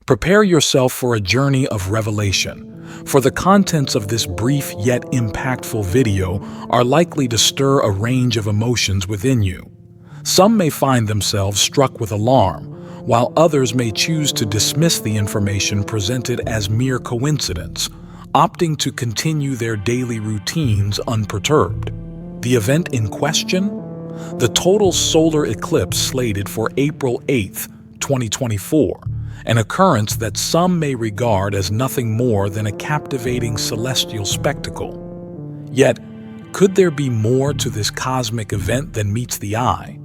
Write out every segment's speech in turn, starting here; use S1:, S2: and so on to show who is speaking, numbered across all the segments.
S1: Prepare yourself for a journey of revelation, for the contents of this brief yet impactful video are likely to stir a range of emotions within you. Some may find themselves struck with alarm, while others may choose to dismiss the information presented as mere coincidence, opting to continue their daily routines unperturbed. The event in question? The total solar eclipse slated for April 8th, 2024, an occurrence that some may regard as nothing more than a captivating celestial spectacle. Yet, could there be more to this cosmic event than meets the eye?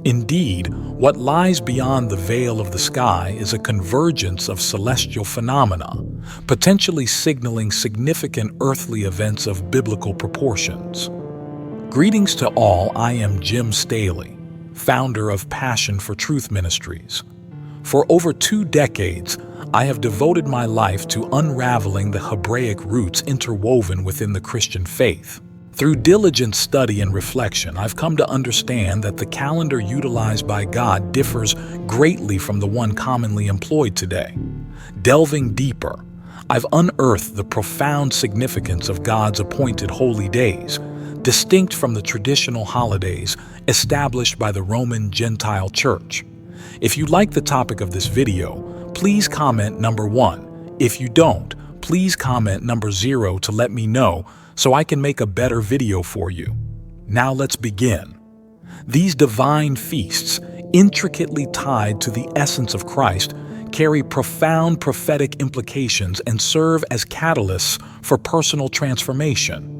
S1: Indeed, what lies beyond the veil of the sky is a convergence of celestial phenomena, potentially signaling significant earthly events of biblical proportions. Greetings to all, I am Jim Staley, founder of Passion for Truth Ministries. For over 2 decades, I have devoted my life to unraveling the Hebraic roots interwoven within the Christian faith. Through diligent study and reflection, I've come to understand that the calendar utilized by God differs greatly from the one commonly employed today. Delving deeper, I've unearthed the profound significance of God's appointed holy days, distinct from the traditional holidays established by the Roman Gentile Church. If you like the topic of this video, please comment number 1. If you don't, please comment number 0 to let me know so I can make a better video for you. Now let's begin. These divine feasts, intricately tied to the essence of Christ, carry profound prophetic implications and serve as catalysts for personal transformation.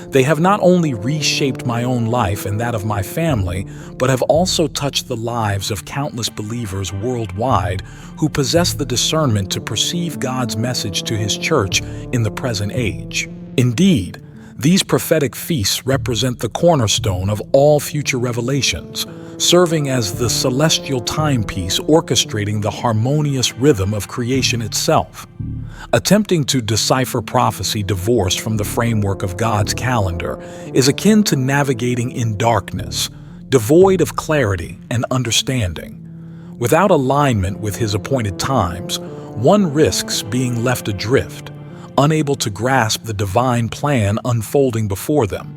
S1: They have not only reshaped my own life and that of my family, but have also touched the lives of countless believers worldwide who possess the discernment to perceive God's message to His church in the present age. Indeed, these prophetic feasts represent the cornerstone of all future revelations, serving as the celestial timepiece orchestrating the harmonious rhythm of creation itself. Attempting to decipher prophecy divorced from the framework of God's calendar is akin to navigating in darkness, devoid of clarity and understanding. Without alignment with His appointed times, one risks being left adrift, unable to grasp the divine plan unfolding before them.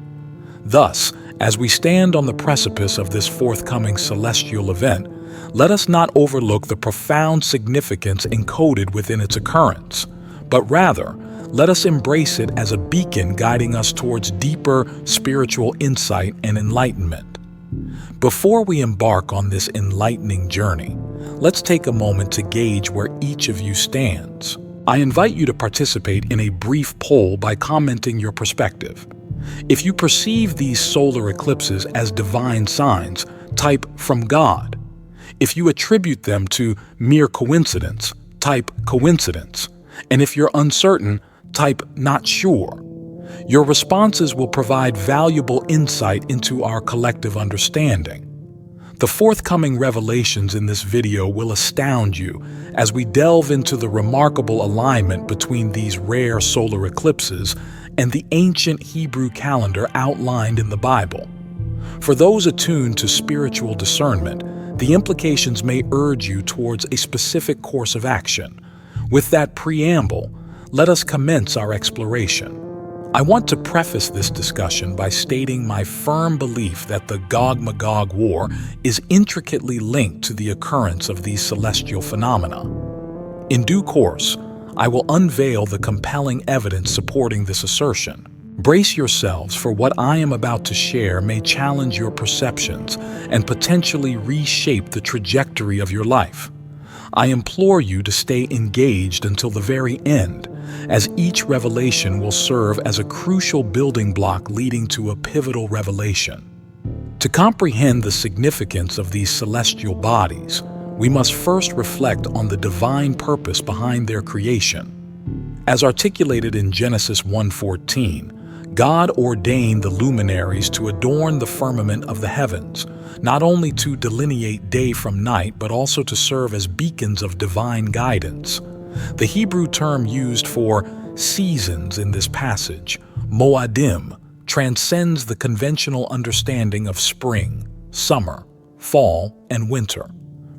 S1: Thus, as we stand on the precipice of this forthcoming celestial event, let us not overlook the profound significance encoded within its occurrence, but rather, let us embrace it as a beacon guiding us towards deeper spiritual insight and enlightenment. Before we embark on this enlightening journey, let's take a moment to gauge where each of you stands. I invite you to participate in a brief poll by commenting your perspective. If you perceive these solar eclipses as divine signs, type "from God." If you attribute them to mere coincidence, type "coincidence." And if you're uncertain, type "not sure." Your responses will provide valuable insight into our collective understanding. The forthcoming revelations in this video will astound you as we delve into the remarkable alignment between these rare solar eclipses and the ancient Hebrew calendar outlined in the Bible. For those attuned to spiritual discernment, the implications may urge you towards a specific course of action. With that preamble, let us commence our exploration. I want to preface this discussion by stating my firm belief that the Gog-Magog War is intricately linked to the occurrence of these celestial phenomena. In due course, I will unveil the compelling evidence supporting this assertion. Brace yourselves, for what I am about to share may challenge your perceptions and potentially reshape the trajectory of your life. I implore you to stay engaged until the very end, as each revelation will serve as a crucial building block leading to a pivotal revelation. To comprehend the significance of these celestial bodies, we must first reflect on the divine purpose behind their creation. As articulated in Genesis 1:14, God ordained the luminaries to adorn the firmament of the heavens, not only to delineate day from night, but also to serve as beacons of divine guidance. The Hebrew term used for seasons in this passage, moadim, transcends the conventional understanding of spring, summer, fall, and winter.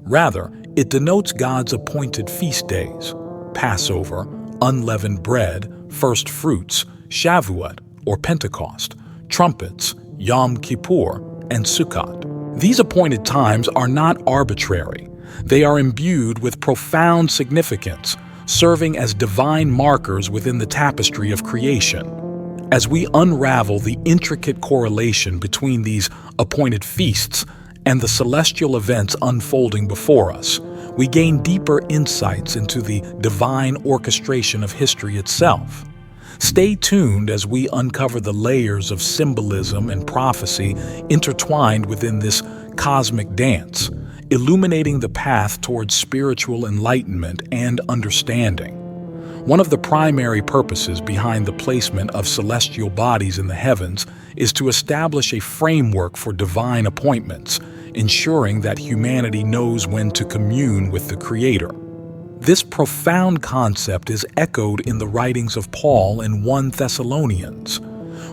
S1: Rather, it denotes God's appointed feast days: Passover, unleavened bread, first fruits, Shavuot or Pentecost, trumpets, Yom Kippur, and Sukkot. These appointed times are not arbitrary. They are imbued with profound significance, serving as divine markers within the tapestry of creation. As we unravel the intricate correlation between these appointed feasts and the celestial events unfolding before us, we gain deeper insights into the divine orchestration of history itself. Stay tuned as we uncover the layers of symbolism and prophecy intertwined within this cosmic dance, illuminating the path towards spiritual enlightenment and understanding. One of the primary purposes behind the placement of celestial bodies in the heavens is to establish a framework for divine appointments, ensuring that humanity knows when to commune with the Creator. This profound concept is echoed in the writings of Paul in 1 Thessalonians,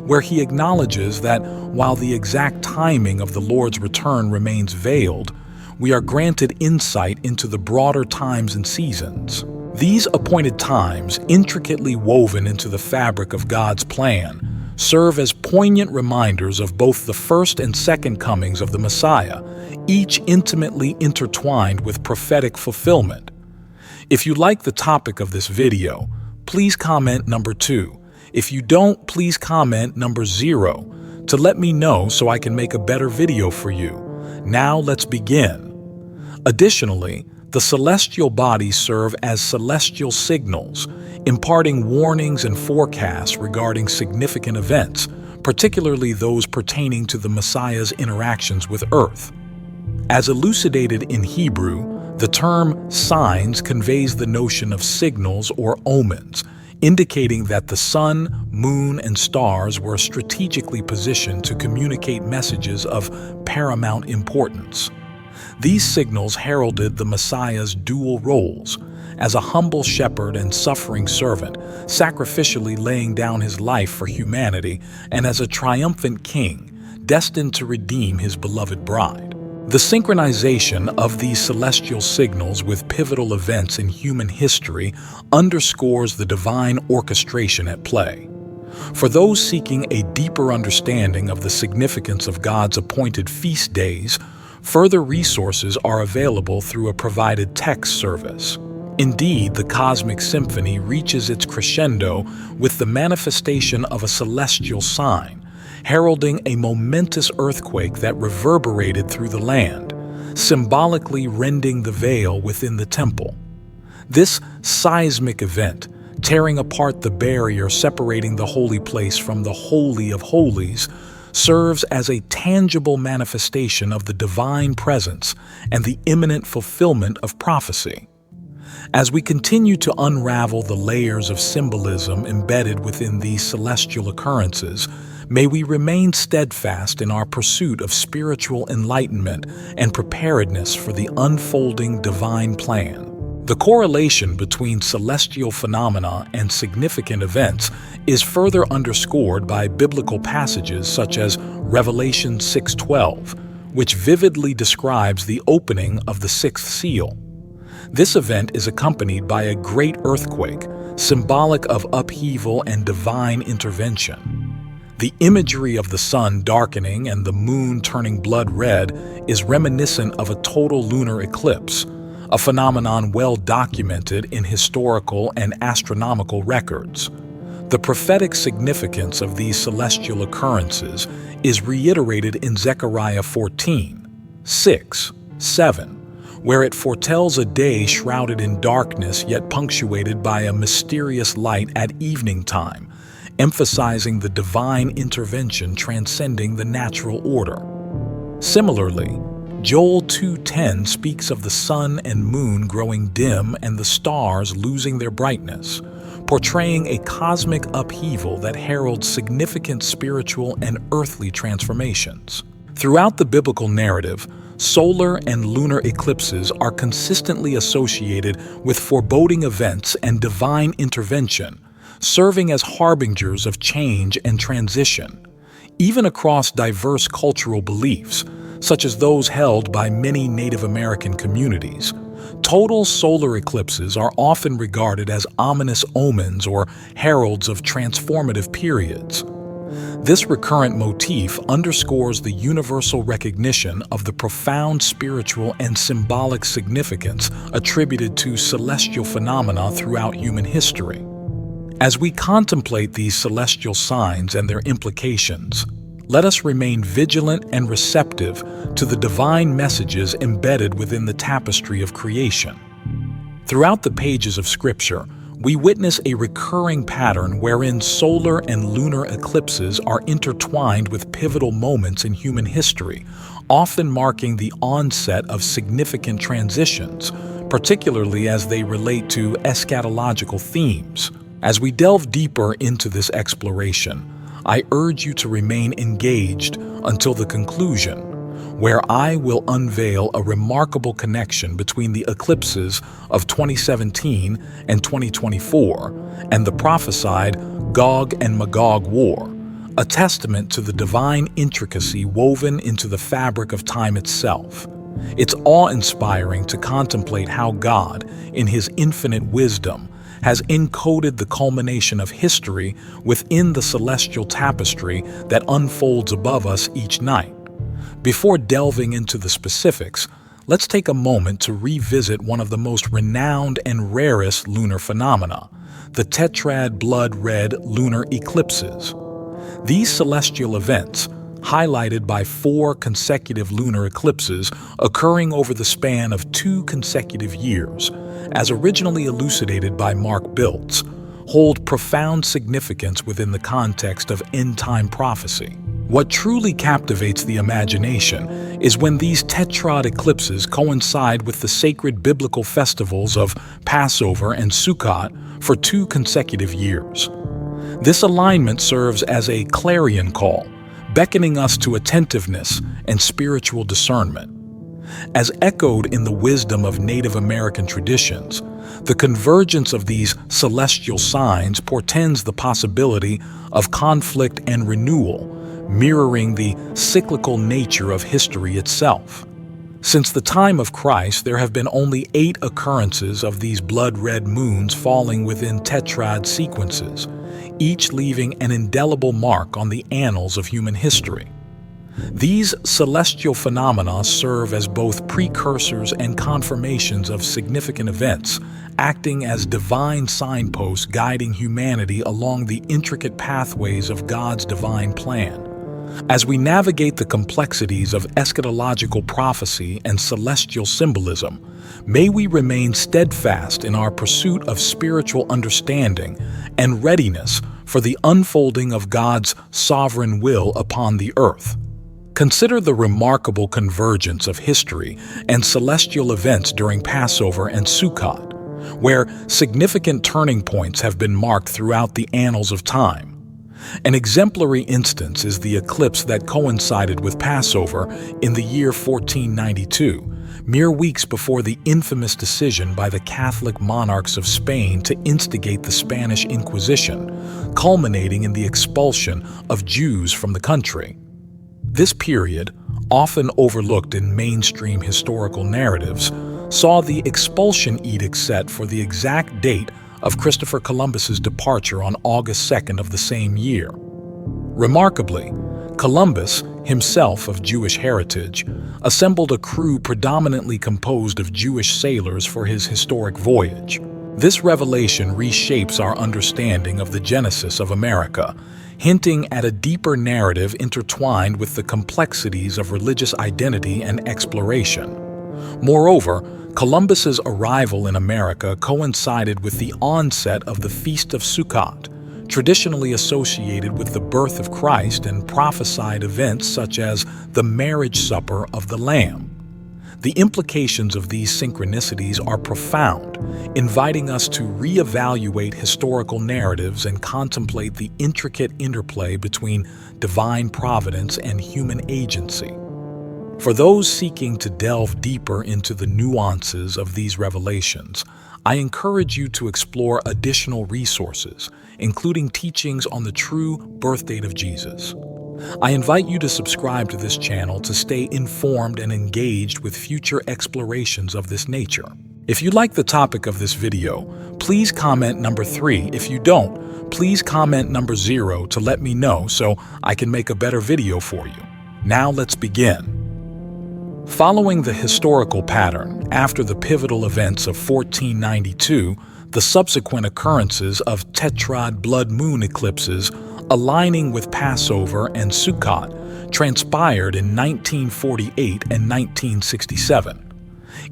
S1: where he acknowledges that while the exact timing of the Lord's return remains veiled, we are granted insight into the broader times and seasons. These appointed times, intricately woven into the fabric of God's plan, serve as poignant reminders of both the first and second comings of the Messiah, each intimately intertwined with prophetic fulfillment. If you like the topic of this video, please comment number 2. If you don't, please comment number 0 to let me know so I can make a better video for you. Now let's begin. Additionally, the celestial bodies serve as celestial signals, imparting warnings and forecasts regarding significant events, particularly those pertaining to the Messiah's interactions with Earth. As elucidated in Hebrew, the term signs conveys the notion of signals or omens, indicating that the sun, moon, and stars were strategically positioned to communicate messages of paramount importance. These signals heralded the Messiah's dual roles, as a humble shepherd and suffering servant, sacrificially laying down his life for humanity, and as a triumphant king, destined to redeem his beloved bride. The synchronization of these celestial signals with pivotal events in human history underscores the divine orchestration at play. For those seeking a deeper understanding of the significance of God's appointed feast days, further resources are available through a provided text service. Indeed, the cosmic symphony reaches its crescendo with the manifestation of a celestial sign, heralding a momentous earthquake that reverberated through the land, symbolically rending the veil within the temple. This seismic event, tearing apart the barrier separating the holy place from the Holy of Holies, serves as a tangible manifestation of the divine presence and the imminent fulfillment of prophecy. As we continue to unravel the layers of symbolism embedded within these celestial occurrences, may we remain steadfast in our pursuit of spiritual enlightenment and preparedness for the unfolding divine plan. The correlation between celestial phenomena and significant events is further underscored by biblical passages such as Revelation 6:12, which vividly describes the opening of the sixth seal. This event is accompanied by a great earthquake, symbolic of upheaval and divine intervention. The imagery of the sun darkening and the moon turning blood red is reminiscent of a total lunar eclipse, a phenomenon well documented in historical and astronomical records. The prophetic significance of these celestial occurrences is reiterated in Zechariah 14:6, 7, where it foretells a day shrouded in darkness yet punctuated by a mysterious light at evening time, emphasizing the divine intervention transcending the natural order. Similarly, Joel 2:10 speaks of the sun and moon growing dim and the stars losing their brightness, portraying a cosmic upheaval that heralds significant spiritual and earthly transformations. Throughout the biblical narrative, solar and lunar eclipses are consistently associated with foreboding events and divine intervention, serving as harbingers of change and transition. Even across diverse cultural beliefs, such as those held by many Native American communities. Total solar eclipses are often regarded as ominous omens or heralds of transformative periods. This recurrent motif underscores the universal recognition of the profound spiritual and symbolic significance attributed to celestial phenomena throughout human history. As we contemplate these celestial signs and their implications, let us remain vigilant and receptive to the divine messages embedded within the tapestry of creation. Throughout the pages of Scripture, we witness a recurring pattern wherein solar and lunar eclipses are intertwined with pivotal moments in human history, often marking the onset of significant transitions, particularly as they relate to eschatological themes. As we delve deeper into this exploration, I urge you to remain engaged until the conclusion, where I will unveil a remarkable connection between the eclipses of 2017 and 2024 and the prophesied Gog and Magog War, a testament to the divine intricacy woven into the fabric of time itself. It's awe-inspiring to contemplate how God, in His infinite wisdom, has encoded the culmination of history within the celestial tapestry that unfolds above us each night. Before delving into the specifics, let's take a moment to revisit one of the most renowned and rarest lunar phenomena, the tetrad blood-red lunar eclipses. These celestial events, highlighted by 4 consecutive lunar eclipses occurring over the span of 2 consecutive years, as originally elucidated by Mark Biltz, hold profound significance within the context of end-time prophecy. What truly captivates the imagination is when these tetrad eclipses coincide with the sacred biblical festivals of Passover and Sukkot for 2 consecutive years. This alignment serves as a clarion call, beckoning us to attentiveness and spiritual discernment. As echoed in the wisdom of Native American traditions, the convergence of these celestial signs portends the possibility of conflict and renewal, mirroring the cyclical nature of history itself. Since the time of Christ, there have been only 8 occurrences of these blood-red moons falling within tetrad sequences, each leaving an indelible mark on the annals of human history. These celestial phenomena serve as both precursors and confirmations of significant events, acting as divine signposts guiding humanity along the intricate pathways of God's divine plan. As we navigate the complexities of eschatological prophecy and celestial symbolism, may we remain steadfast in our pursuit of spiritual understanding and readiness for the unfolding of God's sovereign will upon the earth. Consider the remarkable convergence of history and celestial events during Passover and Sukkot, where significant turning points have been marked throughout the annals of time. An exemplary instance is the eclipse that coincided with Passover in the year 1492, mere weeks before the infamous decision by the Catholic monarchs of Spain to instigate the Spanish Inquisition, culminating in the expulsion of Jews from the country. This period, often overlooked in mainstream historical narratives, saw the expulsion edict set for the exact date of Christopher Columbus's departure on August 2nd of the same year. Remarkably, Columbus, himself of Jewish heritage, assembled a crew predominantly composed of Jewish sailors for his historic voyage. This revelation reshapes our understanding of the genesis of America, hinting at a deeper narrative intertwined with the complexities of religious identity and exploration. Moreover, Columbus's arrival in America coincided with the onset of the Feast of Sukkot, traditionally associated with the birth of Christ and prophesied events such as the marriage supper of the Lamb. The implications of these synchronicities are profound, inviting us to reevaluate historical narratives and contemplate the intricate interplay between divine providence and human agency. For those seeking to delve deeper into the nuances of these revelations, I encourage you to explore additional resources, including teachings on the true birth date of Jesus. I invite you to subscribe to this channel to stay informed and engaged with future explorations of this nature. If you like the topic of this video, please comment number 3. If you don't, please comment number 0 to let me know so I can make a better video for you. Now let's begin. Following the historical pattern, after the pivotal events of 1492, the subsequent occurrences of tetrad blood moon eclipses aligning with Passover and Sukkot transpired in 1948 and 1967.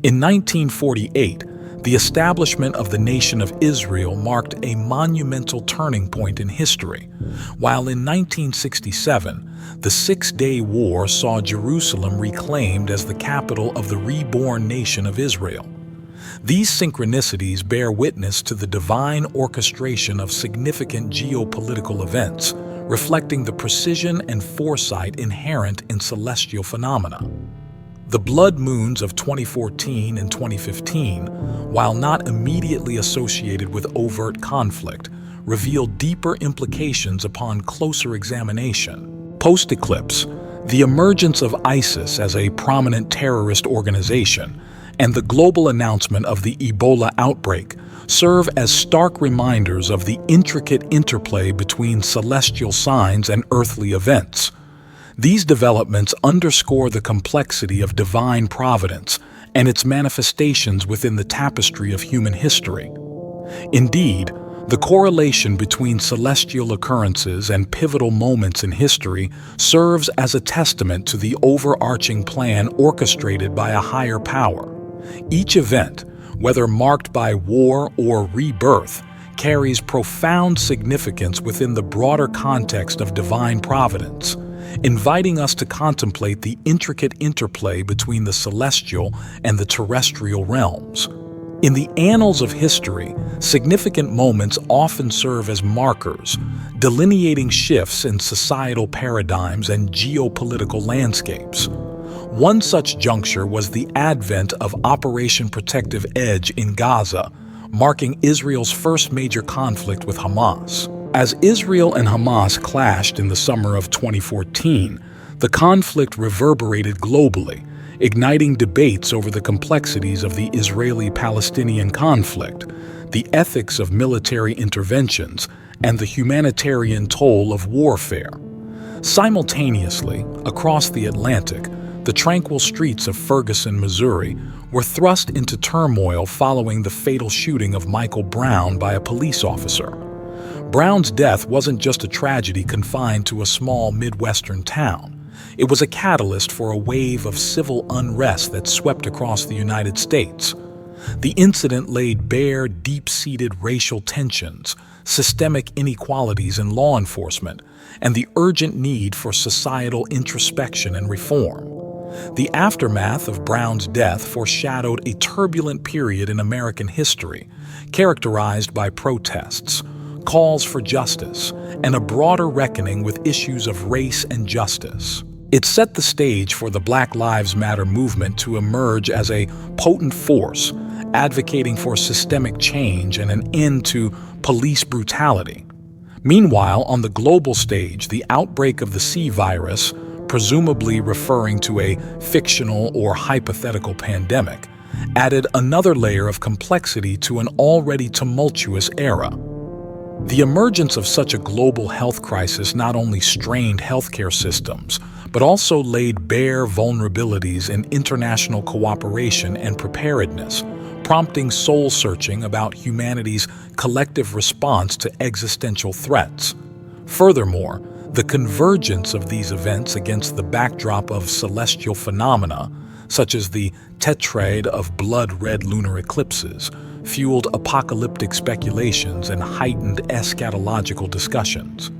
S1: In 1948, the establishment of the nation of Israel marked a monumental turning point in history, while in 1967, the Six-Day War saw Jerusalem reclaimed as the capital of the reborn nation of Israel. These synchronicities bear witness to the divine orchestration of significant geopolitical events, reflecting the precision and foresight inherent in celestial phenomena. The blood moons of 2014 and 2015, while not immediately associated with overt conflict, reveal deeper implications upon closer examination. Post-eclipse, the emergence of ISIS as a prominent terrorist organization and the global announcement of the Ebola outbreak serve as stark reminders of the intricate interplay between celestial signs and earthly events. These developments underscore the complexity of divine providence and its manifestations within the tapestry of human history. Indeed, the correlation between celestial occurrences and pivotal moments in history serves as a testament to the overarching plan orchestrated by a higher power. Each event, whether marked by war or rebirth, carries profound significance within the broader context of divine providence, inviting us to contemplate the intricate interplay between the celestial and the terrestrial realms. In the annals of history, significant moments often serve as markers, delineating shifts in societal paradigms and geopolitical landscapes. One such juncture was the advent of Operation Protective Edge in Gaza, marking Israel's first major conflict with Hamas. As Israel and Hamas clashed in the summer of 2014, the conflict reverberated globally, igniting debates over the complexities of the Israeli-Palestinian conflict, the ethics of military interventions, and the humanitarian toll of warfare. Simultaneously, across the Atlantic, the tranquil streets of Ferguson, Missouri, were thrust into turmoil following the fatal shooting of Michael Brown by a police officer. Brown's death wasn't just a tragedy confined to a small Midwestern town. It was a catalyst for a wave of civil unrest that swept across the United States. The incident laid bare deep-seated racial tensions, systemic inequalities in law enforcement, and the urgent need for societal introspection and reform. The aftermath of Brown's death foreshadowed a turbulent period in American history, characterized by protests, calls for justice, and a broader reckoning with issues of race and justice. It set the stage for the Black Lives Matter movement to emerge as a potent force, advocating for systemic change and an end to police brutality. Meanwhile, on the global stage, the outbreak of the C virus, presumably referring to a fictional or hypothetical pandemic, added another layer of complexity to an already tumultuous era. The emergence of such a global health crisis not only strained healthcare systems, but also laid bare vulnerabilities in international cooperation and preparedness, prompting soul-searching about humanity's collective response to existential threats. Furthermore, the convergence of these events against the backdrop of celestial phenomena, such as the tetrad of blood-red lunar eclipses, fueled apocalyptic speculations and heightened eschatological discussions.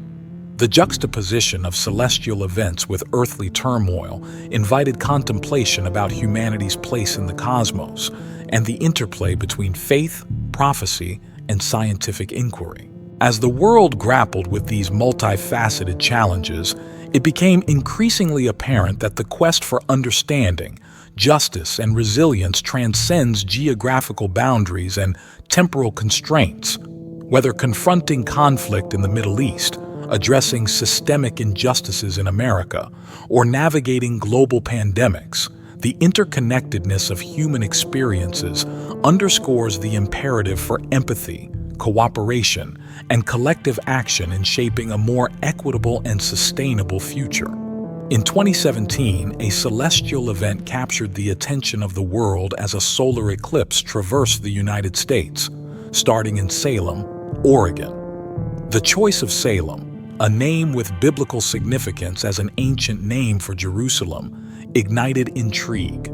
S1: The juxtaposition of celestial events with earthly turmoil invited contemplation about humanity's place in the cosmos and the interplay between faith, prophecy, and scientific inquiry. As the world grappled with these multifaceted challenges, it became increasingly apparent that the quest for understanding, justice, and resilience transcends geographical boundaries and temporal constraints. Whether confronting conflict in the Middle East, addressing systemic injustices in America, or navigating global pandemics, the interconnectedness of human experiences underscores the imperative for empathy, cooperation, and collective action in shaping a more equitable and sustainable future. In 2017, a celestial event captured the attention of the world as a solar eclipse traversed the United States, starting in Salem, Oregon. The choice of Salem, a name with biblical significance as an ancient name for Jerusalem, ignited intrigue.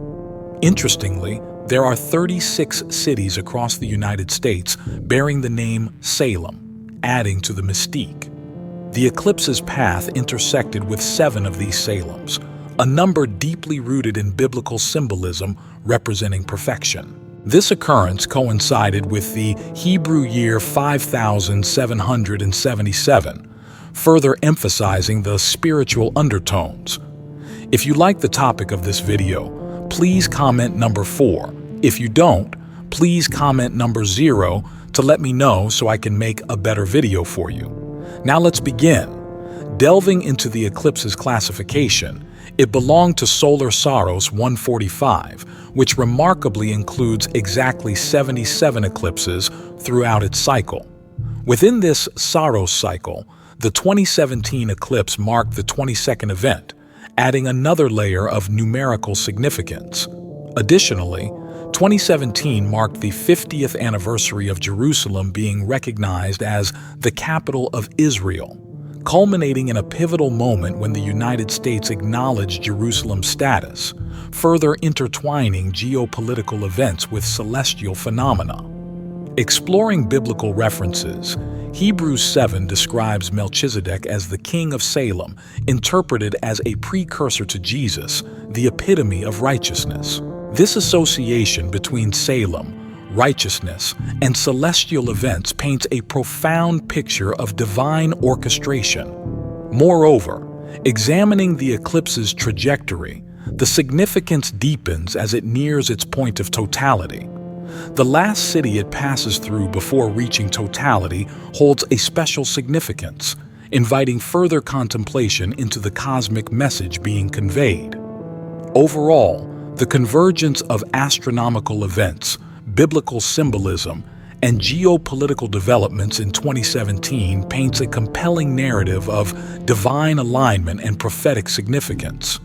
S1: Interestingly, there are 36 cities across the United States bearing the name Salem, adding to the mystique. The eclipse's path intersected with 7 of these Salems, a number deeply rooted in biblical symbolism representing perfection. This occurrence coincided with the Hebrew year 5777, further emphasizing the spiritual undertones. If you like the topic of this video, please comment number 4. If you don't, please comment number 0 to let me know so I can make a better video for you. Now let's begin. Delving into the eclipse's classification, it belonged to Solar Saros 145, which remarkably includes exactly 77 eclipses throughout its cycle. Within this Saros cycle, the 2017 eclipse marked the 22nd event, adding another layer of numerical significance. Additionally, 2017 marked the 50th anniversary of Jerusalem being recognized as the capital of Israel, culminating in a pivotal moment when the United States acknowledged Jerusalem's status, further intertwining geopolitical events with celestial phenomena. Exploring biblical references, Hebrews 7 describes Melchizedek as the king of Salem, interpreted as a precursor to Jesus, the epitome of righteousness. This association between Salem, righteousness, and celestial events paints a profound picture of divine orchestration. Moreover, examining the eclipse's trajectory, the significance deepens as it nears its point of totality. The last city it passes through before reaching totality holds a special significance, inviting further contemplation into the cosmic message being conveyed. Overall, the convergence of astronomical events, biblical symbolism, and geopolitical developments in 2017 paints a compelling narrative of divine alignment and prophetic significance.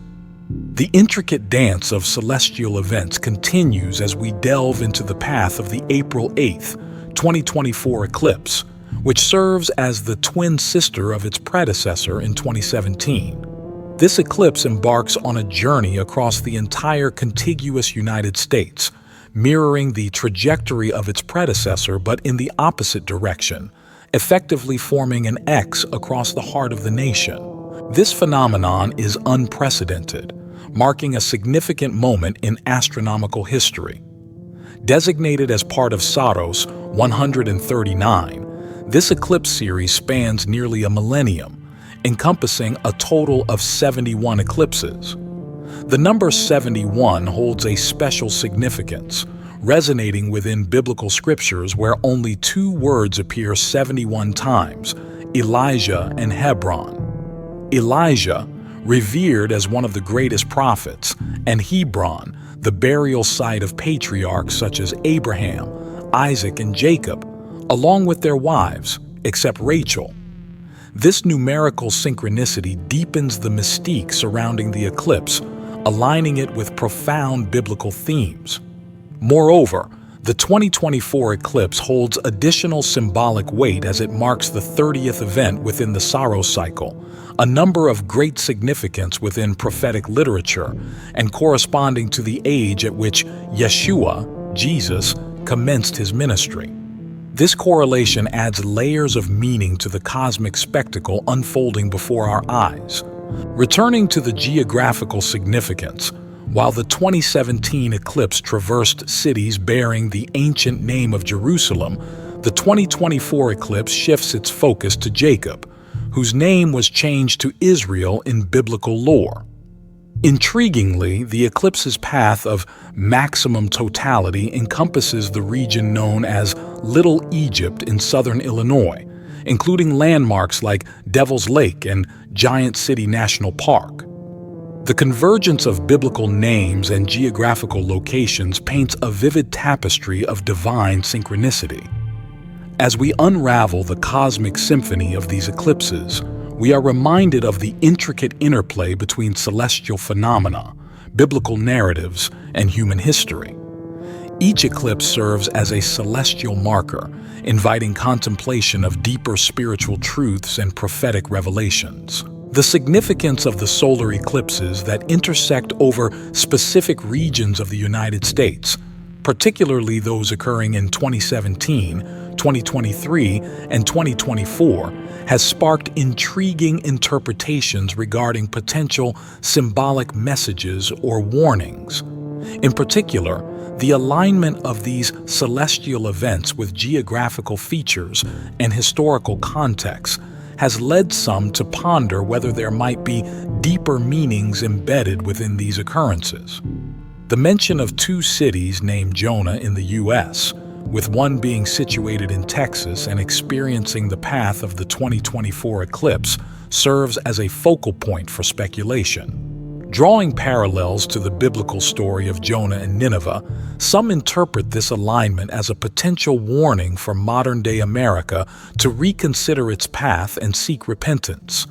S1: The intricate dance of celestial events continues as we delve into the path of the April 8, 2024 eclipse, which serves as the twin sister of its predecessor in 2017. This eclipse embarks on a journey across the entire contiguous United States, mirroring the trajectory of its predecessor but in the opposite direction, effectively forming an X across the heart of the nation. This phenomenon is unprecedented, marking a significant moment in astronomical history. Designated as part of Saros 139, this eclipse series spans nearly a millennium, encompassing a total of 71 eclipses. The number 71 holds a special significance, resonating within biblical scriptures where only 2 words appear 71 times: Elijah and Hebron. Elijah, revered as one of the greatest prophets, and Hebron, the burial site of patriarchs such as Abraham, Isaac, and Jacob, along with their wives, except Rachel. This numerical synchronicity deepens the mystique surrounding the eclipse, aligning it with profound biblical themes. Moreover, the 2024 eclipse holds additional symbolic weight as it marks the 30th event within the Saros cycle, a number of great significance within prophetic literature and corresponding to the age at which Yeshua, Jesus, commenced his ministry. This correlation adds layers of meaning to the cosmic spectacle unfolding before our eyes. Returning to the geographical significance, while the 2017 eclipse traversed cities bearing the ancient name of Jerusalem, the 2024 eclipse shifts its focus to Jacob, whose name was changed to Israel in biblical lore. Intriguingly, the eclipse's path of maximum totality encompasses the region known as Little Egypt in southern Illinois, including landmarks like Devil's Lake and Giant City National Park. The convergence of biblical names and geographical locations paints a vivid tapestry of divine synchronicity. As we unravel the cosmic symphony of these eclipses, we are reminded of the intricate interplay between celestial phenomena, biblical narratives, and human history. Each eclipse serves as a celestial marker, inviting contemplation of deeper spiritual truths and prophetic revelations. The significance of the solar eclipses that intersect over specific regions of the United States, particularly those occurring in 2017, 2023, and 2024, has sparked intriguing interpretations regarding potential symbolic messages or warnings. In particular, the alignment of these celestial events with geographical features and historical contexts has led some to ponder whether there might be deeper meanings embedded within these occurrences. The mention of two cities named Jonah in the U.S., with one being situated in Texas and experiencing the path of the 2024 eclipse, serves as a focal point for speculation. Drawing parallels to the biblical story of Jonah and Nineveh, some interpret this alignment as a potential warning for modern-day America to reconsider its path and seek repentance.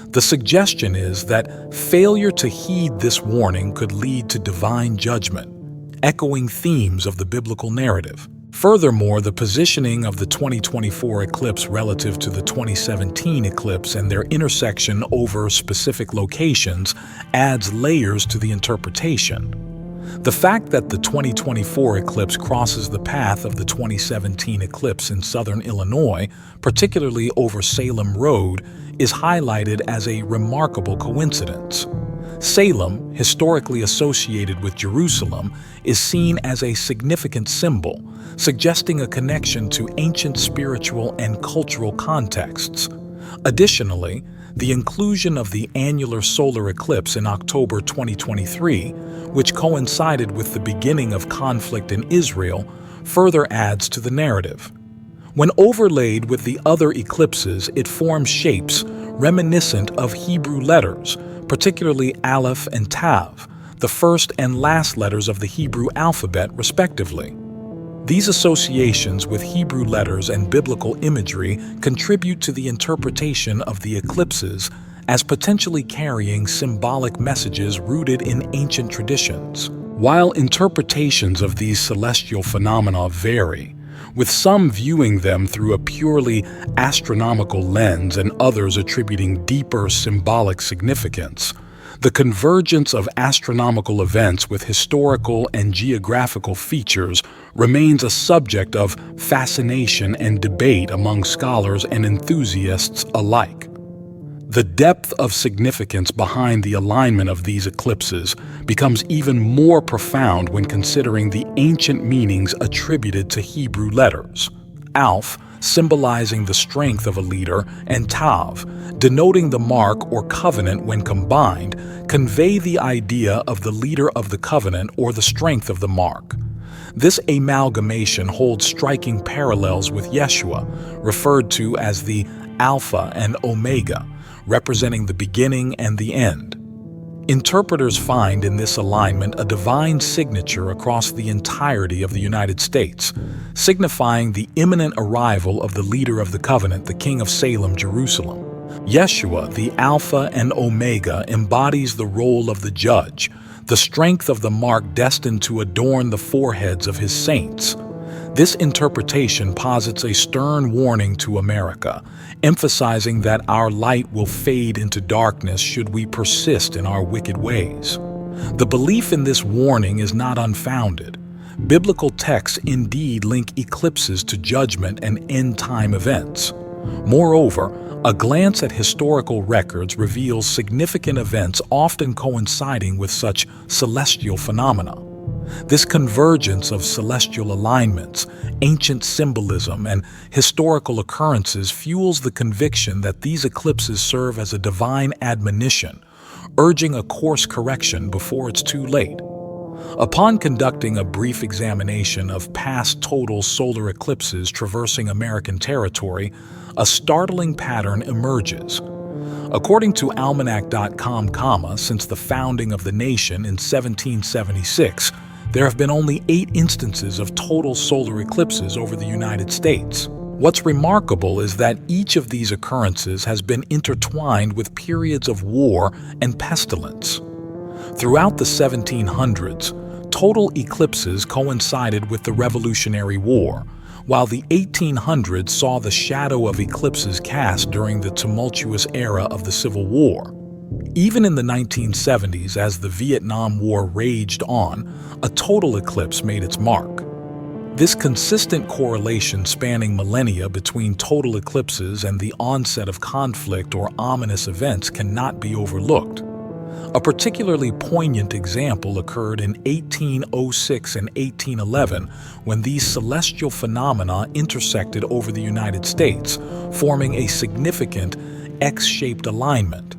S1: The suggestion is that failure to heed this warning could lead to divine judgment, echoing themes of the biblical narrative. Furthermore, the positioning of the 2024 eclipse relative to the 2017 eclipse and their intersection over specific locations adds layers to the interpretation. The fact that the 2024 eclipse crosses the path of the 2017 eclipse in southern Illinois, particularly over Salem Road, is highlighted as a remarkable coincidence. Salem, historically associated with Jerusalem, is seen as a significant symbol, suggesting a connection to ancient spiritual and cultural contexts. Additionally, the inclusion of the annular solar eclipse in October 2023, which coincided with the beginning of conflict in Israel, further adds to the narrative. When overlaid with the other eclipses, it forms shapes reminiscent of Hebrew letters, particularly Aleph and Tav, the first and last letters of the Hebrew alphabet, respectively. These associations with Hebrew letters and biblical imagery contribute to the interpretation of the eclipses as potentially carrying symbolic messages rooted in ancient traditions. While interpretations of these celestial phenomena vary, with some viewing them through a purely astronomical lens and others attributing deeper symbolic significance, the convergence of astronomical events with historical and geographical features remains a subject of fascination and debate among scholars and enthusiasts alike. The depth of significance behind the alignment of these eclipses becomes even more profound when considering the ancient meanings attributed to Hebrew letters. Aleph, symbolizing the strength of a leader, and Tav, denoting the mark or covenant when combined, convey the idea of the leader of the covenant or the strength of the mark. This amalgamation holds striking parallels with Yeshua, referred to as the Alpha and Omega, representing the beginning and the end. Interpreters find in this alignment a divine signature across the entirety of the United States, signifying the imminent arrival of the leader of the covenant, the King of Salem, Jerusalem. Yeshua, the Alpha and Omega, embodies the role of the judge, the strength of the mark destined to adorn the foreheads of his saints. This interpretation posits a stern warning to America, emphasizing that our light will fade into darkness should we persist in our wicked ways. The belief in this warning is not unfounded. Biblical texts indeed link eclipses to judgment and end-time events. Moreover, a glance at historical records reveals significant events often coinciding with such celestial phenomena. This convergence of celestial alignments, ancient symbolism, and historical occurrences fuels the conviction that these eclipses serve as a divine admonition, urging a course correction before it's too late. Upon conducting a brief examination of past total solar eclipses traversing American territory, a startling pattern emerges. According to almanac.com, since the founding of the nation in 1776, there have been only 8 instances of total solar eclipses over the United States. What's remarkable is that each of these occurrences has been intertwined with periods of war and pestilence. Throughout the 1700s, total eclipses coincided with the Revolutionary War, while the 1800s saw the shadow of eclipses cast during the tumultuous era of the Civil War. Even in the 1970s, as the Vietnam War raged on, a total eclipse made its mark. This consistent correlation spanning millennia between total eclipses and the onset of conflict or ominous events cannot be overlooked. A particularly poignant example occurred in 1806 and 1811 when these celestial phenomena intersected over the United States, forming a significant X-shaped alignment.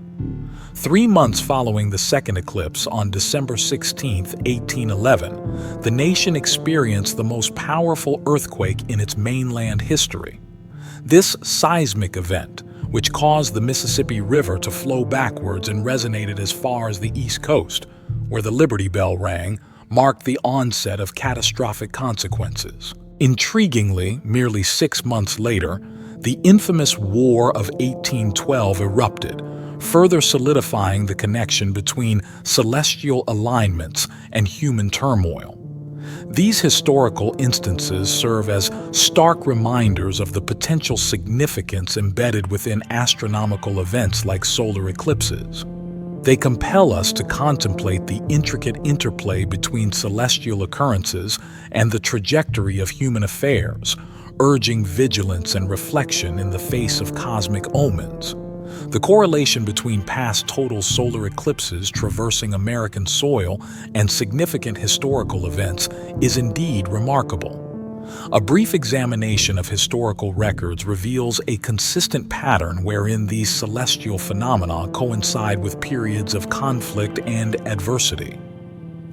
S1: 3 months following the second eclipse, on December 16, 1811, the nation experienced the most powerful earthquake in its mainland history. This seismic event, which caused the Mississippi River to flow backwards and resonated as far as the East Coast, where the Liberty Bell rang, marked the onset of catastrophic consequences. Intriguingly, merely 6 months later, the infamous War of 1812 erupted, further solidifying the connection between celestial alignments and human turmoil. These historical instances serve as stark reminders of the potential significance embedded within astronomical events like solar eclipses. They compel us to contemplate the intricate interplay between celestial occurrences and the trajectory of human affairs, urging vigilance and reflection in the face of cosmic omens. The correlation between past total solar eclipses traversing American soil and significant historical events is indeed remarkable. A brief examination of historical records reveals a consistent pattern wherein these celestial phenomena coincide with periods of conflict and adversity.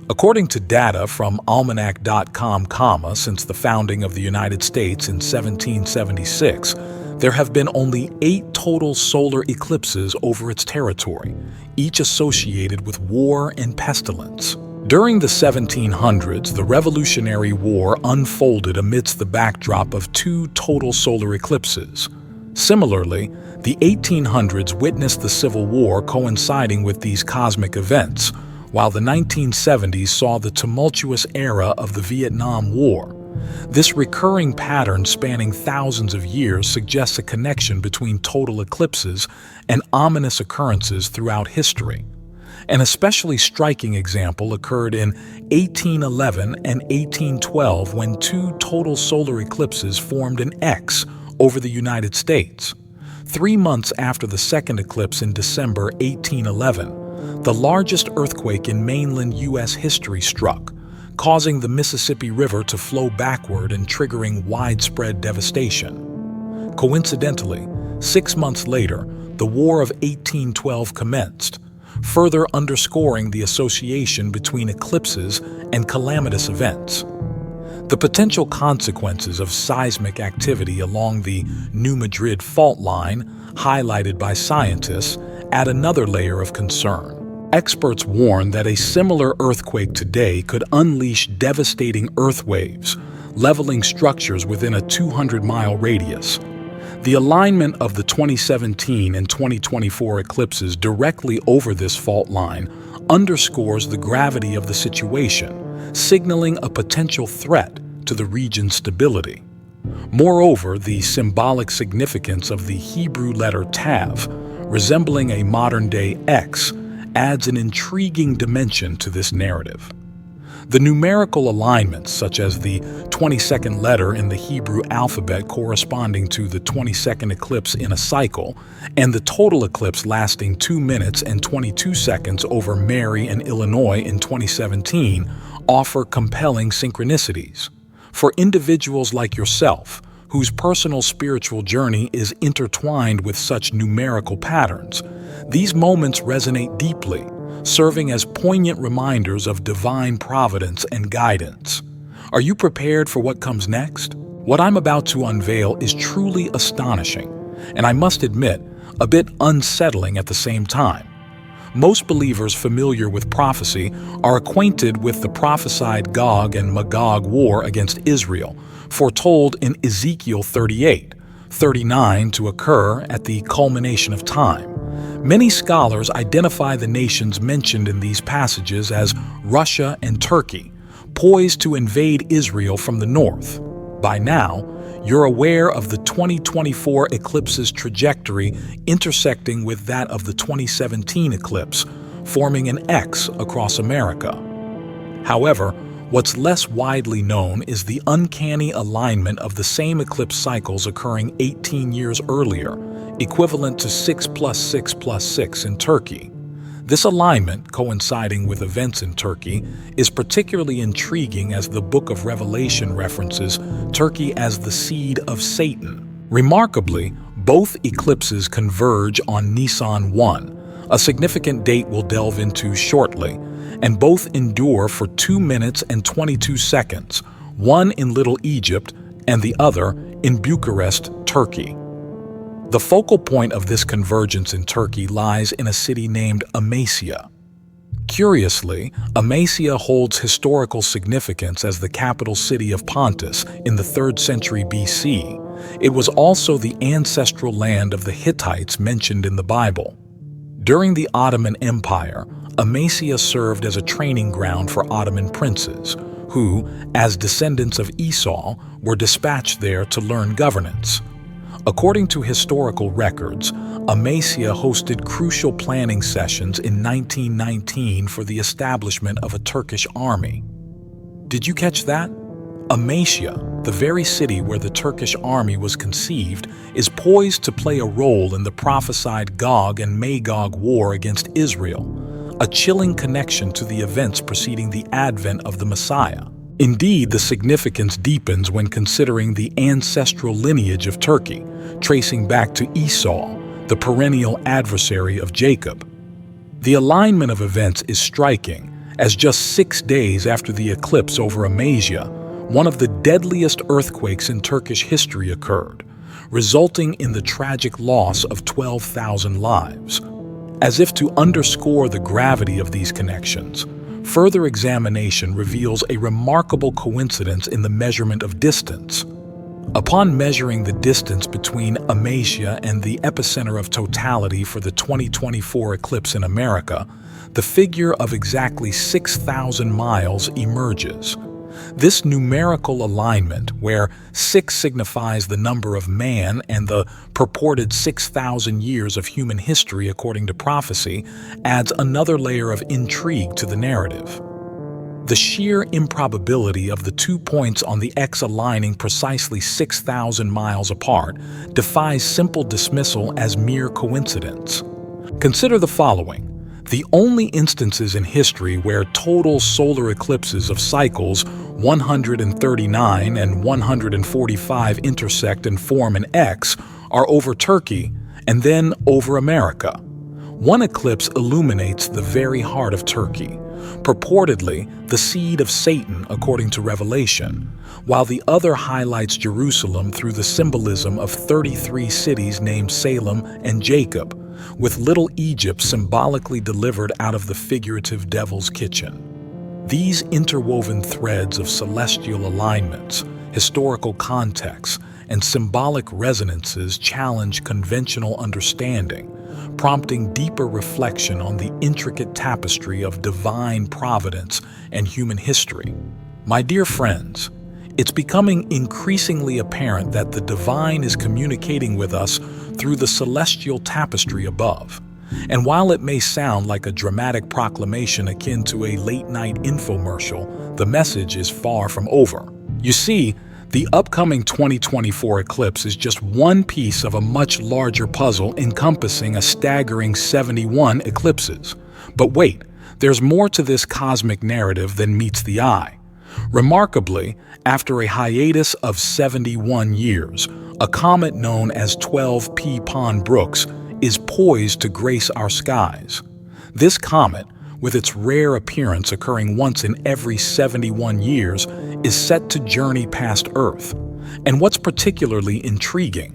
S1: According to data from almanac.com, since the founding of the United States in 1776, there have been only 8 total solar eclipses over its territory, each associated with war and pestilence. During the 1700s, the Revolutionary War unfolded amidst the backdrop of 2 total solar eclipses. Similarly, the 1800s witnessed the Civil War coinciding with these cosmic events, while the 1970s saw the tumultuous era of the Vietnam War. This recurring pattern spanning thousands of years suggests a connection between total eclipses and ominous occurrences throughout history. An especially striking example occurred in 1811 and 1812 when 2 total solar eclipses formed an X over the United States. 3 months after the second eclipse in December 1811, the largest earthquake in mainland U.S. history struck, causing the Mississippi River to flow backward and triggering widespread devastation. Coincidentally, 6 months later, the War of 1812 commenced, further underscoring the association between eclipses and calamitous events. The potential consequences of seismic activity along the New Madrid fault line, highlighted by scientists, add another layer of concern. Experts warn that a similar earthquake today could unleash devastating earth waves, leveling structures within a 200-mile radius. The alignment of the 2017 and 2024 eclipses directly over this fault line underscores the gravity of the situation, signaling a potential threat to the region's stability. Moreover, the symbolic significance of the Hebrew letter Tav, resembling a modern-day X, adds an intriguing dimension to this narrative. The numerical alignments, such as the 22nd letter in the Hebrew alphabet corresponding to the 22nd eclipse in a cycle, and the total eclipse lasting 2 minutes and 22 seconds over Mary and Illinois in 2017, offer compelling synchronicities. For individuals like yourself, whose personal spiritual journey is intertwined with such numerical patterns, these moments resonate deeply, serving as poignant reminders of divine providence and guidance. Are you prepared for what comes next? What I'm about to unveil is truly astonishing, and I must admit, a bit unsettling at the same time. Most believers familiar with prophecy are acquainted with the prophesied Gog and Magog war against Israel, foretold in Ezekiel 38:39 to occur at the culmination of time. Many scholars identify the nations mentioned in these passages as Russia and Turkey, poised to invade Israel from the north. By now, you're aware of the 2024 eclipse's trajectory intersecting with that of the 2017 eclipse, forming an X across America. However, what's less widely known is the uncanny alignment of the same eclipse cycles occurring 18 years earlier, equivalent to 6 plus 6 plus 6 in Turkey. This alignment, coinciding with events in Turkey, is particularly intriguing as the Book of Revelation references Turkey as the seed of Satan. Remarkably, both eclipses converge on Nisan 1, a significant date we'll delve into shortly, and both endure for 2 minutes and 22 seconds, one in Little Egypt and the other in Bucharest, Turkey. The focal point of this convergence in Turkey lies in a city named Amasya. Curiously, Amasya holds historical significance as the capital city of Pontus in the 3rd century BC. It was also the ancestral land of the Hittites mentioned in the Bible. During the Ottoman Empire, Amasya served as a training ground for Ottoman princes, who, as descendants of Esau, were dispatched there to learn governance. According to historical records, Amasya hosted crucial planning sessions in 1919 for the establishment of a Turkish army. Did you catch that? Amasya, the very city where the Turkish army was conceived, is poised to play a role in the prophesied Gog and Magog war against Israel, a chilling connection to the events preceding the advent of the Messiah. Indeed, the significance deepens when considering the ancestral lineage of Turkey, tracing back to Esau, the perennial adversary of Jacob. The alignment of events is striking, as just 6 days after the eclipse over Amasya, one of the deadliest earthquakes in Turkish history occurred, resulting in the tragic loss of 12,000 lives. As if to underscore the gravity of these connections, further examination reveals a remarkable coincidence in the measurement of distance. Upon measuring the distance between Amasya and the epicenter of totality for the 2024 eclipse in America, the figure of exactly 6,000 miles emerges. This numerical alignment, where 6 signifies the number of man and the purported 6,000 years of human history according to prophecy, adds another layer of intrigue to the narrative. The sheer improbability of the 2 points on the X aligning precisely 6,000 miles apart defies simple dismissal as mere coincidence. Consider the following. The only instances in history where total solar eclipses of cycles 139 and 145 intersect and form an X are over Turkey and then over America. One eclipse illuminates the very heart of Turkey, purportedly the seed of Satan according to Revelation, while the other highlights Jerusalem through the symbolism of 33 cities named Salem and Jacob, with Little Egypt symbolically delivered out of the figurative devil's kitchen. These interwoven threads of celestial alignments, historical contexts, and symbolic resonances challenge conventional understanding, prompting deeper reflection on the intricate tapestry of divine providence and human history. My dear friends, it's becoming increasingly apparent that the divine is communicating with us through the celestial tapestry above. And while it may sound like a dramatic proclamation akin to a late-night infomercial, the message is far from over. You see, the upcoming 2024 eclipse is just one piece of a much larger puzzle encompassing a staggering 71 eclipses. But wait, there's more to this cosmic narrative than meets the eye. Remarkably, after a hiatus of 71 years, a comet known as 12P Pon Brooks is poised to grace our skies. This comet, with its rare appearance occurring once in every 71 years, is set to journey past Earth. And what's particularly intriguing,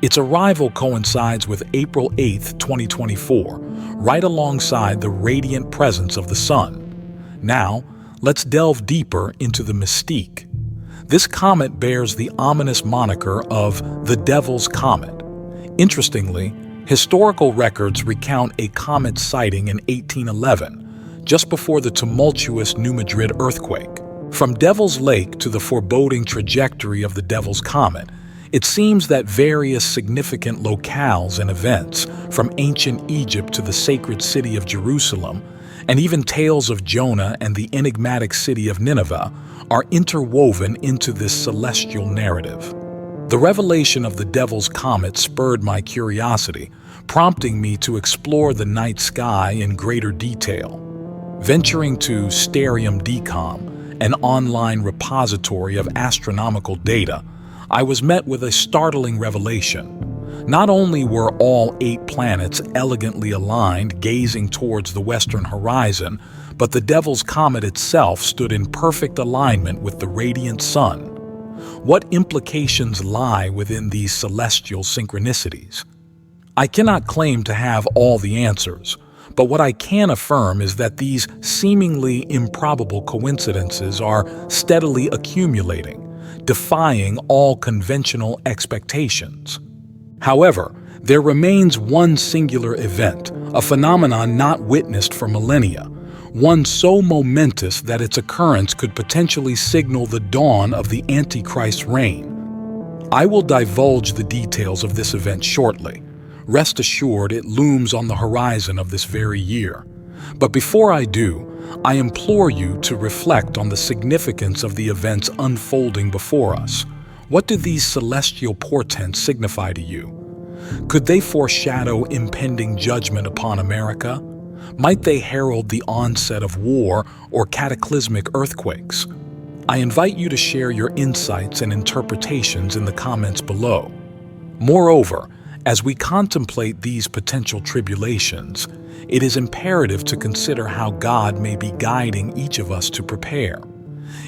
S1: its arrival coincides with April 8, 2024, right alongside the radiant presence of the Sun. Now, let's delve deeper into the mystique. This comet bears the ominous moniker of the Devil's Comet. Interestingly, historical records recount a comet sighting in 1811, just before the tumultuous New Madrid earthquake. From Devil's Lake to the foreboding trajectory of the Devil's Comet, it seems that various significant locales and events, from ancient Egypt to the sacred city of Jerusalem, and even tales of Jonah and the enigmatic city of Nineveh, are interwoven into this celestial narrative. The revelation of the Devil's Comet spurred my curiosity, prompting me to explore the night sky in greater detail. Venturing to Stereo Decom, an online repository of astronomical data, I was met with a startling revelation. Not only were all 8 planets elegantly aligned, gazing towards the western horizon, but the Devil's Comet itself stood in perfect alignment with the radiant Sun. What implications lie within these celestial synchronicities? I cannot claim to have all the answers, but what I can affirm is that these seemingly improbable coincidences are steadily accumulating, defying all conventional expectations. However, there remains one singular event, a phenomenon not witnessed for millennia, one so momentous that its occurrence could potentially signal the dawn of the Antichrist's reign. I will divulge the details of this event shortly. Rest assured, it looms on the horizon of this very year. But before I do, I implore you to reflect on the significance of the events unfolding before us. What do these celestial portents signify to you? Could they foreshadow impending judgment upon America? Might they herald the onset of war or cataclysmic earthquakes? I invite you to share your insights and interpretations in the comments below. Moreover, as we contemplate these potential tribulations, it is imperative to consider how God may be guiding each of us to prepare.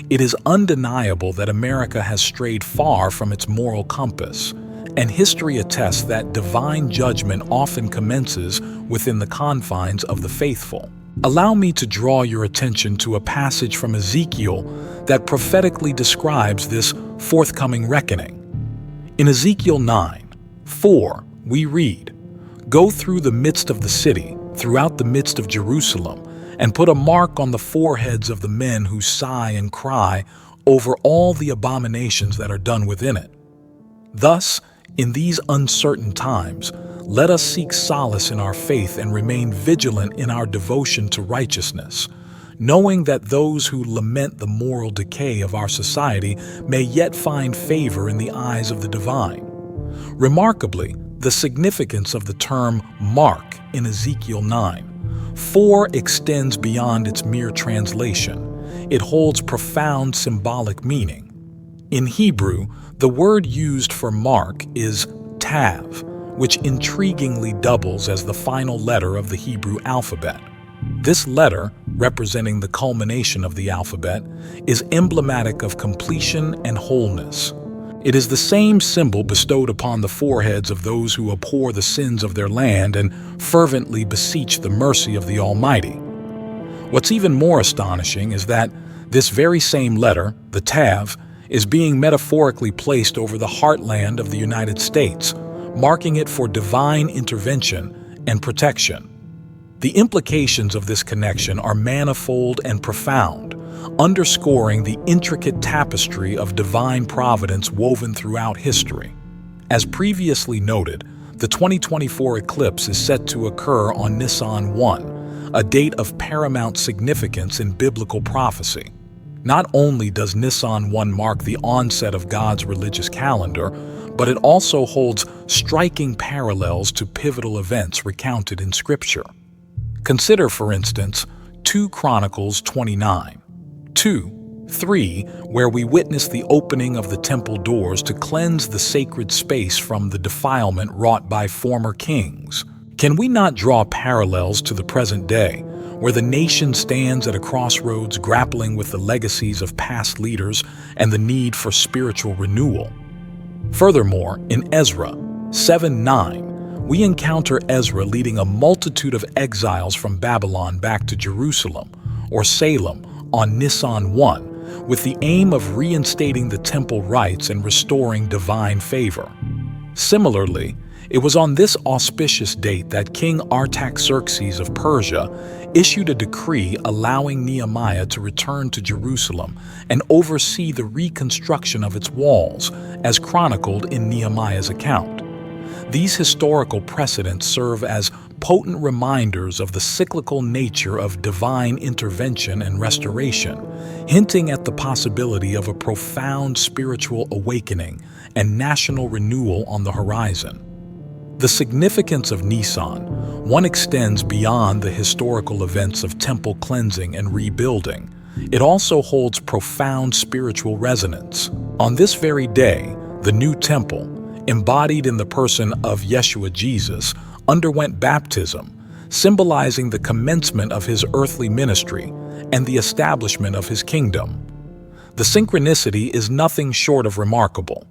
S1: It is undeniable that America has strayed far from its moral compass, and history attests that divine judgment often commences within the confines of the faithful. Allow me to draw your attention to a passage from Ezekiel that prophetically describes this forthcoming reckoning. In Ezekiel 9:4, we read, "Go through the midst of the city, throughout the midst of Jerusalem, and put a mark on the foreheads of the men who sigh and cry over all the abominations that are done within it." Thus, in these uncertain times, let us seek solace in our faith and remain vigilant in our devotion to righteousness, knowing that those who lament the moral decay of our society may yet find favor in the eyes of the divine. Remarkably, the significance of the term mark in Ezekiel 9:4 extends beyond its mere translation. It holds profound symbolic meaning. In Hebrew, the word used for mark is tav, which intriguingly doubles as the final letter of the Hebrew alphabet. This letter, representing the culmination of the alphabet, is emblematic of completion and wholeness. It is the same symbol bestowed upon the foreheads of those who abhor the sins of their land and fervently beseech the mercy of the Almighty. What's even more astonishing is that this very same letter, the tav, is being metaphorically placed over the heartland of the United States, marking it for divine intervention and protection. The implications of this connection are manifold and profound, underscoring the intricate tapestry of divine providence woven throughout history. As previously noted, the 2024 eclipse is set to occur on Nisan 1, a date of paramount significance in biblical prophecy. Not only does Nisan 1 mark the onset of God's religious calendar, but it also holds striking parallels to pivotal events recounted in Scripture. Consider, for instance, 2 Chronicles 29:2-3, where we witness the opening of the temple doors to cleanse the sacred space from the defilement wrought by former kings. Can we not draw parallels to the present day, where the nation stands at a crossroads grappling with the legacies of past leaders and the need for spiritual renewal. Furthermore, in Ezra 7:9, we encounter Ezra leading a multitude of exiles from Babylon back to Jerusalem, or Salem, on Nisan 1, with the aim of reinstating the temple rites and restoring divine favor. Similarly, it was on this auspicious date that King Artaxerxes of Persia issued a decree allowing Nehemiah to return to Jerusalem and oversee the reconstruction of its walls, as chronicled in Nehemiah's account. These historical precedents serve as potent reminders of the cyclical nature of divine intervention and restoration, hinting at the possibility of a profound spiritual awakening and national renewal on the horizon. The significance of Nisan, one extends beyond the historical events of temple cleansing and rebuilding. It also holds profound spiritual resonance. On this very day, the new temple, embodied in the person of Yeshua Jesus, underwent baptism, symbolizing the commencement of his earthly ministry and the establishment of his kingdom. The synchronicity is nothing short of remarkable.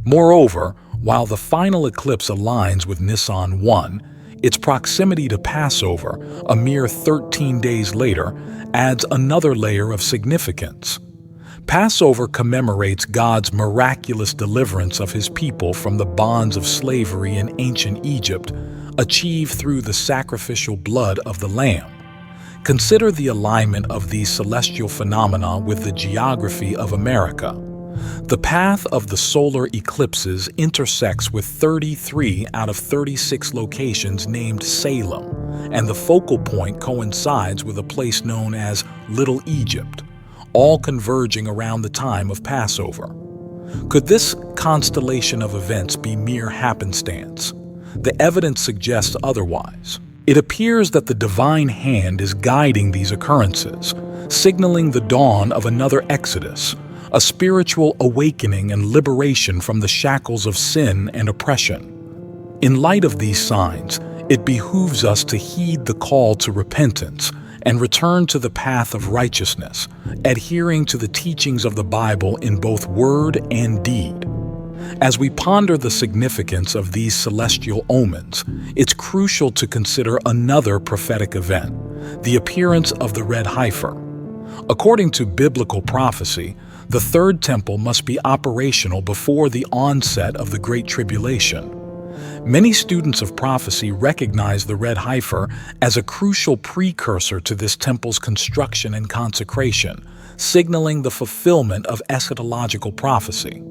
S1: Moreover, while the final eclipse aligns with Nisan 1, its proximity to Passover, a mere 13 days later, adds another layer of significance. Passover commemorates God's miraculous deliverance of his people from the bonds of slavery in ancient Egypt, achieved through the sacrificial blood of the Lamb. Consider the alignment of these celestial phenomena with the geography of America. The path of the solar eclipses intersects with 33 out of 36 locations named Salem, and the focal point coincides with a place known as Little Egypt, all converging around the time of Passover. Could this constellation of events be mere happenstance? The evidence suggests otherwise. It appears that the divine hand is guiding these occurrences, signaling the dawn of another exodus, a spiritual awakening and liberation from the shackles of sin and oppression. In light of these signs, it behooves us to heed the call to repentance and return to the path of righteousness, adhering to the teachings of the Bible in both word and deed. As we ponder the significance of these celestial omens, it's crucial to consider another prophetic event, the appearance of the red heifer. According to biblical prophecy, the third temple must be operational before the onset of the Great Tribulation. Many students of prophecy recognize the red heifer as a crucial precursor to this temple's construction and consecration, signaling the fulfillment of eschatological prophecy.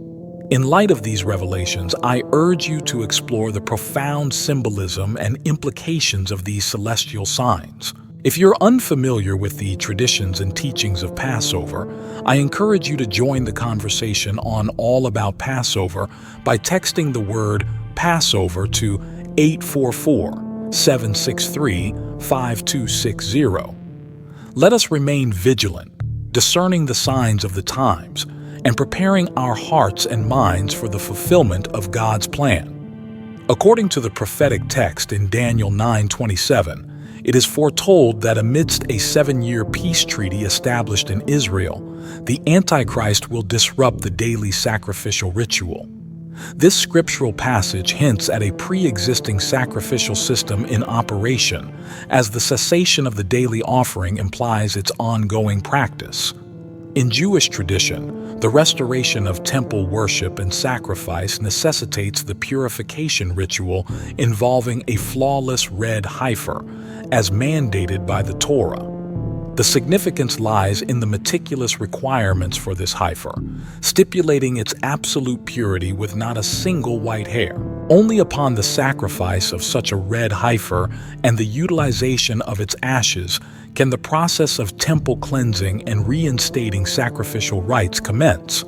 S1: In light of these revelations, I urge you to explore the profound symbolism and implications of these celestial signs. If you're unfamiliar with the traditions and teachings of Passover, I encourage you to join the conversation on All About Passover by texting the word Passover to 844-763-5260. Let us remain vigilant, discerning the signs of the times, and preparing our hearts and minds for the fulfillment of God's plan. According to the prophetic text in Daniel 9:27, it is foretold that amidst a 7-year peace treaty established in Israel, the Antichrist will disrupt the daily sacrificial ritual. This scriptural passage hints at a pre-existing sacrificial system in operation, as the cessation of the daily offering implies its ongoing practice. In Jewish tradition, the restoration of temple worship and sacrifice necessitates the purification ritual involving a flawless red heifer, as mandated by the Torah. The significance lies in the meticulous requirements for this heifer, stipulating its absolute purity with not a single white hair. Only upon the sacrifice of such a red heifer and the utilization of its ashes can the process of temple cleansing and reinstating sacrificial rites commence.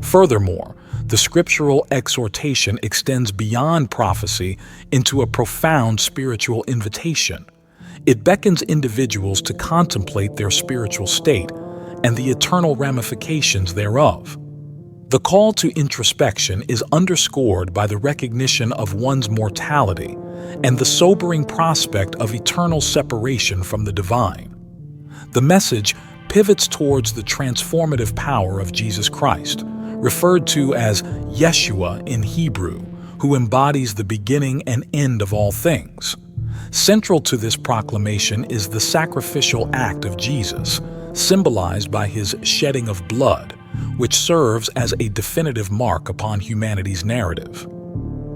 S1: Furthermore, the scriptural exhortation extends beyond prophecy into a profound spiritual invitation. It beckons individuals to contemplate their spiritual state and the eternal ramifications thereof. The call to introspection is underscored by the recognition of one's mortality and the sobering prospect of eternal separation from the divine. The message pivots towards the transformative power of Jesus Christ, referred to as Yeshua in Hebrew, who embodies the beginning and end of all things. Central to this proclamation is the sacrificial act of Jesus, symbolized by his shedding of blood, which serves as a definitive mark upon humanity's narrative.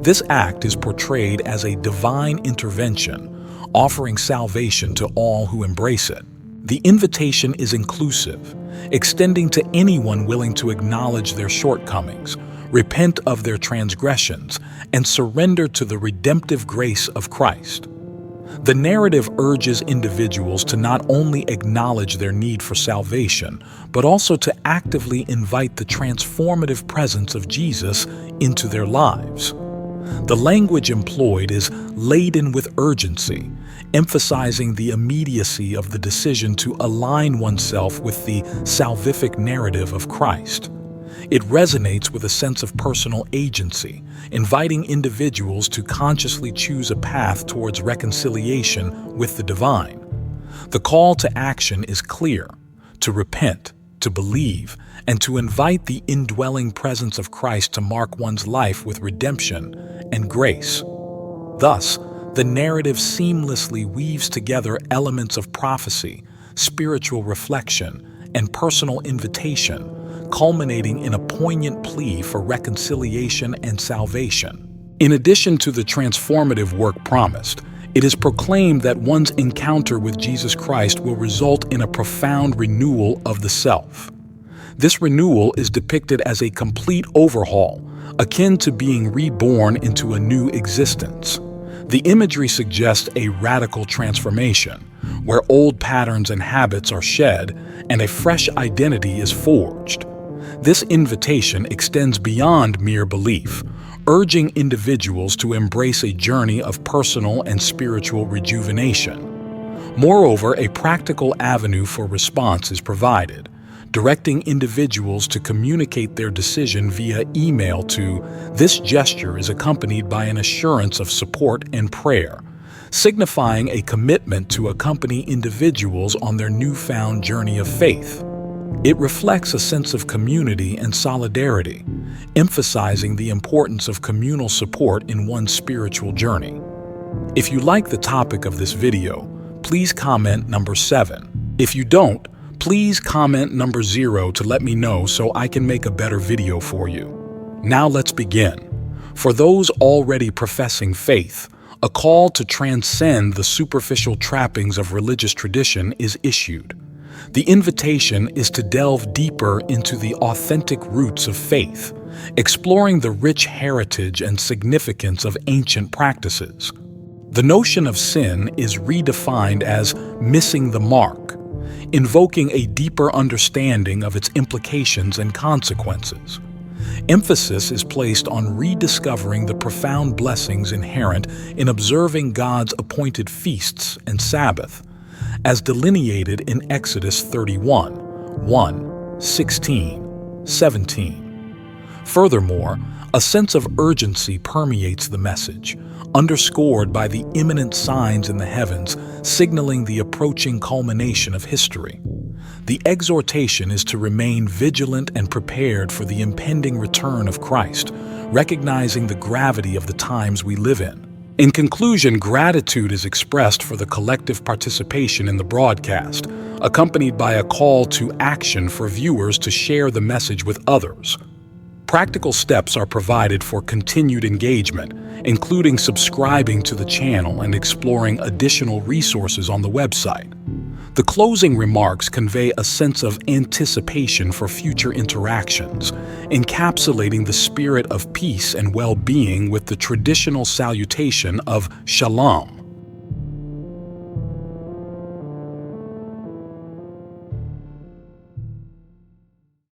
S1: This act is portrayed as a divine intervention, offering salvation to all who embrace it. The invitation is inclusive, extending to anyone willing to acknowledge their shortcomings, repent of their transgressions, and surrender to the redemptive grace of Christ. The narrative urges individuals to not only acknowledge their need for salvation, but also to actively invite the transformative presence of Jesus into their lives. The language employed is laden with urgency, emphasizing the immediacy of the decision to align oneself with the salvific narrative of Christ. It resonates with a sense of personal agency, inviting individuals to consciously choose a path towards reconciliation with the divine. The call to action is clear: to repent, to believe, and to invite the indwelling presence of Christ to mark one's life with redemption and grace. Thus, the narrative seamlessly weaves together elements of prophecy, spiritual reflection, and personal invitation, culminating in a poignant plea for reconciliation and salvation. In addition to the transformative work promised, it is proclaimed that one's encounter with Jesus Christ will result in a profound renewal of the self. This renewal is depicted as a complete overhaul, akin to being reborn into a new existence. The imagery suggests a radical transformation, where old patterns and habits are shed and a fresh identity is forged. This invitation extends beyond mere belief, urging individuals to embrace a journey of personal and spiritual rejuvenation. Moreover, a practical avenue for response is provided, directing individuals to communicate their decision via email to "This gesture is accompanied by an assurance of support and prayer," signifying a commitment to accompany individuals on their newfound journey of faith. It reflects a sense of community and solidarity, emphasizing the importance of communal support in one's spiritual journey. If you like the topic of this video, please comment number 7. If you don't, please comment number 0 to let me know so I can make a better video for you. Now let's begin. For those already professing faith, a call to transcend the superficial trappings of religious tradition is issued. The invitation is to delve deeper into the authentic roots of faith, exploring the rich heritage and significance of ancient practices. The notion of sin is redefined as missing the mark, invoking a deeper understanding of its implications and consequences. Emphasis is placed on rediscovering the profound blessings inherent in observing God's appointed feasts and Sabbath, as delineated in Exodus 31, 1, 16, 17. Furthermore, a sense of urgency permeates the message, underscored by the imminent signs in the heavens signaling the approaching culmination of history. The exhortation is to remain vigilant and prepared for the impending return of Christ, recognizing the gravity of the times we live in. In conclusion, gratitude is expressed for the collective participation in the broadcast, accompanied by a call to action for viewers to share the message with others. Practical steps are provided for continued engagement, including subscribing to the channel and exploring additional resources on the website. The closing remarks convey a sense of anticipation for future interactions, encapsulating the spirit of peace and well-being with the traditional salutation of Shalom.